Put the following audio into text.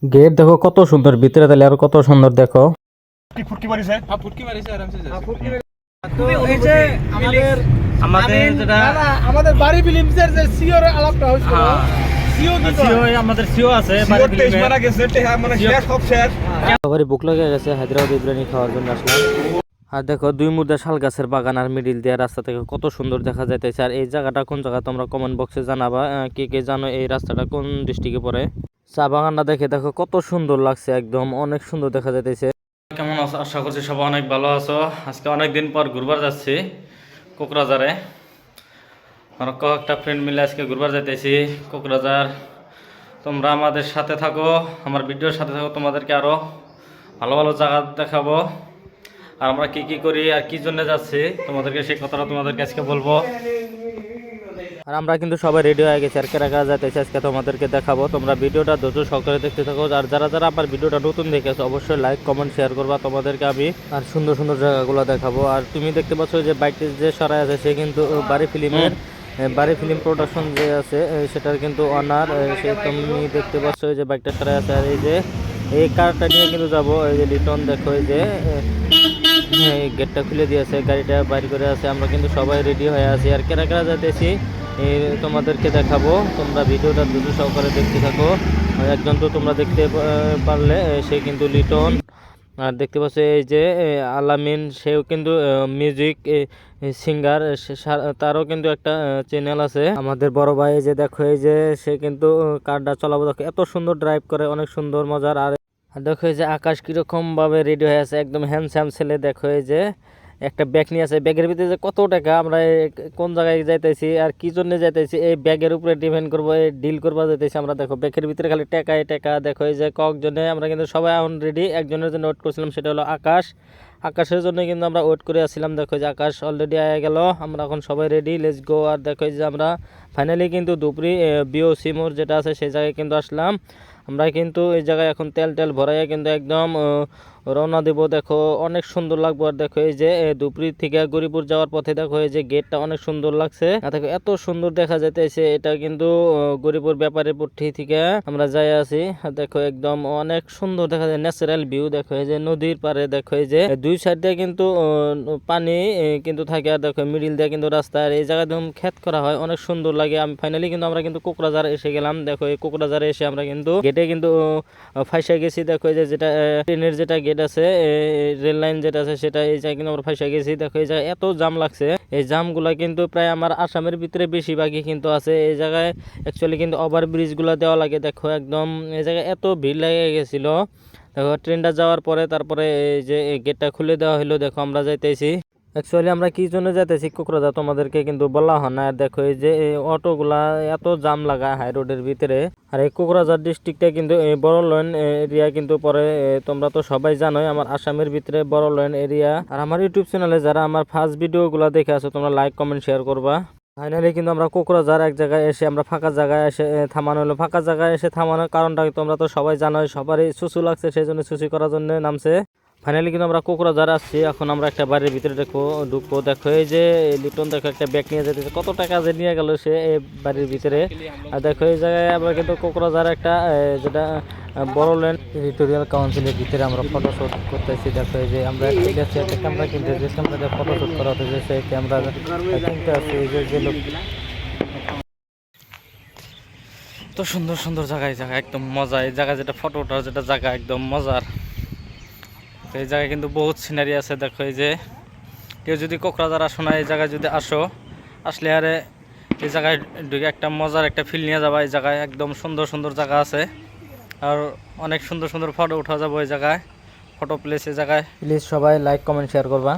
Gate দেখো কত সুন্দর, ভিতরে তাহলে আর কত সুন্দর দেখো। ফুটকি মারিছে ফুটকি মারিছে আরামসে যাচ্ছে। তো এই যে আমাদের বাড়ি ফিল্মসের যে সিওর আলাপটা হইছিল, সিও কিন্তু আমাদের সিও আছে মারা গেছে মানে শেষ সব শেষ। সবারই বুক লেগে গেছে, হায়দ্রাবাদ বিরিয়ানি খাওয়ার জন্য আসলাম। আর দেখো দুই মুদ্রা শাল গাছের বাগান, আর মিডিল দিয়ে রাস্তা থেকে কত সুন্দর দেখা যাইতেছে। আর এই জায়গাটা কোন জায়গা তোমরা কমেন্ট বক্সে জানাবা, কে কে জানো এই রাস্তাটা কোন ডিস্ট্রিক্টে পড়ে। চা বাগানটা দেখে দেখো কত সুন্দর লাগছে, একদম অনেক সুন্দর দেখা যাইতেছে। কেমন আছো? আশা করছি সবাই অনেক ভালো আছো। আজকে অনেক দিন পর ঘুরবার যাচ্ছি কোকরাঝারে। আমার কয়েকটা ফ্রেন্ড মিলে আজকে ঘুরবার যাইতেছি কোকরাঝার। তোমরা আমাদের সাথে থাকো, আমার ভিডিওর সাথে থাকো, তোমাদেরকে আরও ভালো ভালো জায়গা দেখাবো। আর আমরা কি কি করি আর কি জন্য যাচ্ছি তোমাদেরকে সেই কথাটা তোমাদেরকে আজকে বলবো। আর আমরা কিন্তু সবাই রেডি হয়ে গেছি, আর কেরা কেরা যাইতেছি আজকে তোমাদেরকে দেখাবো। তোমরা ভিডিওটা ধৈর্য সহকারে দেখতে থাকো। আর যারা যারা আমার ভিডিওটা নতুন দেখেছো অবশ্যই লাইক কমেন্ট শেয়ার করবা, তোমাদেরকে আমি আর সুন্দর সুন্দর জায়গাগুলো দেখাবো। আর তুমি দেখতে পাচ্ছ যে বাইকটি যে সরাই আছে সে কিন্তু বাড়ি ফিল্ম প্রোডাকশন যে আছে সেটার কিন্তু অনার। সে তুমি দেখতে পাচ্ছ যে বাইকটা সরাই আছে। আর এই যে এই কারটা নিয়ে কিন্তু যাবো, এই যে লিটন দেখো, এই যে এই গেটটা খুলে দিয়েছে, গাড়িটা বাইর করে আছে। আমরা কিন্তু সবাই রেডি হয়ে আছি, আর কেরা কেরা যাইতেছি তোমাদেরকে দেখাবো। তোমরা ভিডিওটা দ্রুত সহকারে দেখতে থাকো। একজন তো তোমরা দেখতে পারলে, সে কিন্তু লিটন। আর দেখতে পাচ্ছ এই যে আলামিন, সেও কিন্তু মিউজিক সিঙ্গার, তারও কিন্তু একটা চ্যানেল আছে। আমাদের বড় ভাই যে দেখো, এই যে সে কিন্তু কারটা চলাবো, দেখো এত সুন্দর ড্রাইভ করে, অনেক সুন্দর মজার। আর দেখো এই যে আকাশ কিরকম ভাবে রেডি হয়ে আছে, একদম হ্যান্ডসাম ছেলে। দেখো এই যে একটা ব্যাগ নিয়ে আছে, ব্যাগের ভিতরে যে কত টাকা, আমরা কোন জায়গায় যাইতেছি আর কি জন্য যাইতেছি এই ব্যাগের উপরে ডিপেন্ড করবো, এই ডিল করবো যাইতেছি আমরা। দেখো ব্যাগের ভিতরে খালি টাকায় টাকা। দেখো এই যে কয়েকজনে আমরা কিন্তু সবাই এখন রেডি। একজনের জন্য ওয়েট করছিলাম, সেটা হলো আকাশের জন্য কিন্তু আমরা ওয়েট করে আসছিলাম। দেখো যে আকাশ অলরেডি আয়া গেল, আমরা এখন সবাই রেডি, লেটস গো। আর দেখো যে আমরা ফাইনালি কিন্তু দুপুরি বিওসি মোড় যেটা আছে সেই জায়গায় কিন্তু আসলাম। আমরা কিন্তু এই জায়গায় এখন তেল ভরাইয়া কিন্তু একদম রওনা দেবো। দেখো অনেক সুন্দর লাগবে। আর দেখো এই যে দুপুরি থেকে গরিপুর যাওয়ার পথে দেখো এই যে গেটটা অনেক সুন্দর লাগছে। দেখো এত সুন্দর দেখা যাইতেছে, এটা কিন্তু গরিপুর ব্যাপারের পট্টি থেকে আমরা যাই আছি। দেখো একদম অনেক সুন্দর দেখা যায়, ন্যাচারাল ভিউ। দেখো এই যে নদীর পারে, দেখো এই যে দুই সাইড দিয়ে কিন্তু পানি কিন্তু থাকে। আর দেখো মিডিল দিয়ে কিন্তু রাস্তা, আর এই জায়গায় একদম খেত করা হয়, অনেক সুন্দর লাগে। আমি ফাইনালি কিন্তু আমরা কিন্তু কোকরাঝার এসে গেলাম। দেখো এই কোকরাঝারে এসে আমরা কিন্তু গেটে কিন্তু ফাইসা গেছি। দেখো এই যে যেটা ট্রেনের যেটা গেট আছে, রেল লাইন যেটা আছে সেটা, এই জায়গায় কিন্তু আমরা ফাইসা গেছি। দেখো এই জায়গায় এত জাম লাগছে, এই জামগুলা কিন্তু প্রায় আমার আসামের ভিতরে বেশিরভাগই কিন্তু আছে। এই জায়গায় অ্যাকচুয়ালি কিন্তু ওভারব্রিজ গুলা দেওয়া লাগে। দেখো একদম এই জায়গায় এত ভিড় লেগে গেছিল। দেখো ট্রেনটা যাওয়ার পরে তারপরে এই যে গেটটা খুলে দেওয়া হলো। দেখো আমরা যাইতেছি, অ্যাকচুয়ালি আমরা কি জন্য যাইতেছি কোকরাঝার তোমাদেরকে কিন্তু বলা হয় না। আর দেখো এই যে অটোগুলা এত জাম লাগা হাই রোডের ভিতরে। আর এই কোকরাঝার ডিস্ট্রিক্টটা কিন্তু বড়লাইন এরিয়া কিন্তু পরে, তোমরা তো সবাই জানোই আমার আসামের ভিতরে বড়লাইন এরিয়া। আর আমার ইউটিউব চ্যানেলে যারা আমার ফার্স্ট ভিডিওগুলো দেখে আছো তোমরা লাইক কমেন্ট শেয়ার করবা। ফাইনালি কিন্তু আমরা কোকরাঝার এক জায়গায় এসে আমরা ফাঁকা জায়গায় এসে থামানো হলো। ফাঁকা জায়গায় এসে থামানোর কারণটা তোমরা তো সবাই জানোই, সবারই সুসু লাগছে, সেই জন্য সুসি করার জন্য নামছে। ফাইনালি কিন্তু আমরা কোকরাঝার আসছি, এখন আমরা একটা বাড়ির ভিতরে ঢুকবো। দেখো এই যে লিটন দেখো একটা ব্যাগ নিয়ে যেতেছে, কত টাকা যে নিয়ে গেল সে এই বাড়ির ভিতরে। আর দেখো এই জায়গায় আমরা কিন্তু কোকরাঝার একটা যেটা বড়লাইন টেরিটোরিয়াল কাউন্সিলের ভিতরে আমরা ফটোশ্যুট করতেছি। দেখো এই যে আমরা একটা ক্যামেরা কিনতে, যে ক্যামেরাতে ফটোশ্যুট করা হতেছে সেই ক্যামেরা কিনতে আসছি। এই যে লোক তো সুন্দর সুন্দর জায়গায় একদম মজা, এই জায়গা যেটা ফটো ওঠার যেটা জায়গা একদম মজার। এই জায়গায় কিন্তু বহুত সিনারি আছে। দেখো এই যে কেউ যদি কোকরাঝার আসো না, এই জায়গায় যদি আসলে আরে এই জায়গায় ঢুকে একটা মজার একটা ফিল নিয়ে যাবা। এই জায়গায় একদম সুন্দর সুন্দর জায়গা আছে, আর অনেক সুন্দর সুন্দর ফটো উঠা যাবো এই জায়গায়, ফটো প্লেস এই জায়গায়। প্লিজ সবাই লাইক কমেন্ট শেয়ার করবা।